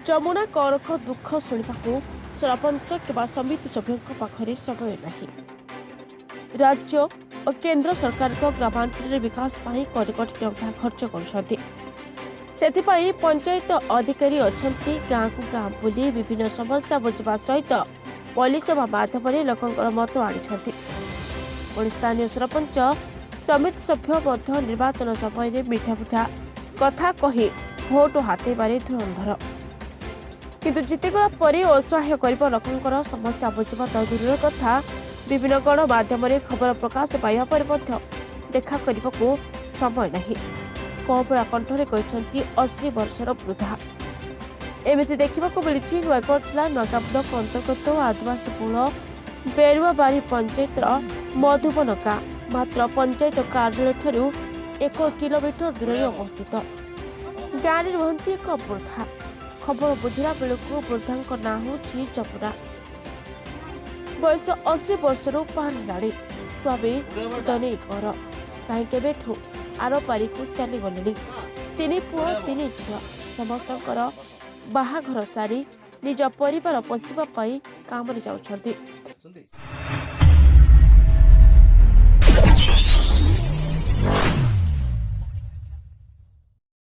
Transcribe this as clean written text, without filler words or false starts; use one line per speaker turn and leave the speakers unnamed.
ଯମୁନା କୌରଙ୍କ ଦୁଃଖ ଶୁଣିବାକୁ ସରପଞ୍ଚ କିମ୍ବା ସମିତି ସଭ୍ୟଙ୍କ ପାଖରେ ସମୟ ନାହିଁ। ରାଜ୍ୟ ଓ କେନ୍ଦ୍ର ସରକାରଙ୍କ ଗ୍ରାମାଞ୍ଚଳରେ ବିକାଶ ପାଇଁ କୋଟି କୋଟି ଟଙ୍କା ଖର୍ଚ୍ଚ କରୁଛନ୍ତି। ସେଥିପାଇଁ ପଞ୍ଚାୟତ ଅଧିକାରୀ ଅଛନ୍ତି ଗାଁକୁ ଗାଁ ବୁଲି ବିଭିନ୍ନ ସମସ୍ୟା ବୁଝିବା ସହିତ ପଲିସଭା ମାଧ୍ୟମରେ ଲୋକଙ୍କର ମତ ଆଣିଛନ୍ତି। ପୁଣି ସ୍ଥାନୀୟ ସରପଞ୍ଚ ସମିତି ସଭ୍ୟ ମଧ୍ୟ ନିର୍ବାଚନ ସମୟରେ ମିଠା ମିଠା କଥା କହି ଭୋଟ ହାତେଇବାରେ ଧୁରନ୍ଧର। କିନ୍ତୁ ଜିତିଗଲା ପରେ ଅସହାୟ ଗରିବ ଲୋକଙ୍କର ସମସ୍ୟା ବୁଝିବା ତ ଦୂରର କଥା, ବିଭିନ୍ନ ଗଣମାଧ୍ୟମରେ ଖବର ପ୍ରକାଶ ପାଇବା ପରେ ମଧ୍ୟ ଦେଖା କରିବାକୁ ସମୟ ନାହିଁ। କୋହବରା କଣ୍ଠରେ କହିଛନ୍ତି 80 ବର୍ଷର ବୃଦ୍ଧା। ଏମିତି ଦେଖିବାକୁ ମିଳିଛି ନୂଆଗଡ଼ ଜିଲ୍ଲା ନୂଆଗାଁ ବ୍ଲକ ଅନ୍ତର୍ଗତ ଆଦିବାସୀ ବହୁଳ ବେରୁଆବାରି ପଞ୍ଚାୟତର ମଧୁବନ ଗାଁ। ମାତ୍ର ପଞ୍ଚାୟତ କାର୍ଯ୍ୟାଳୟଠାରୁ 1 କିଲୋମିଟର ଦୂରରେ ଅବସ୍ଥିତ। ଗାଁରେ ରୁହନ୍ତି ଏକ ବୃଦ୍ଧା। ଖବର ବୁଝିଲା ବେଳକୁ ବୃଦ୍ଧାଙ୍କ ନାଁ ହେଉଛି ଯମୁନା। ବୟସ 80 ବର୍ଷରୁ ପାର ହେଲାଣି। ସ୍ୱାମୀ ଦନେଇ ଘର କାହିଁ କେବେଠୁ ଆରପାରିକୁ ଚାଲିଗଲେଣି। 3 ପୁଅ 3 ଝିଅ ସମସ୍ତଙ୍କର ବାହାଘର ସାରି ନିଜ ପରିବାର ପୋଷିବା ପାଇଁ କାମରେ ଯାଉଛନ୍ତି।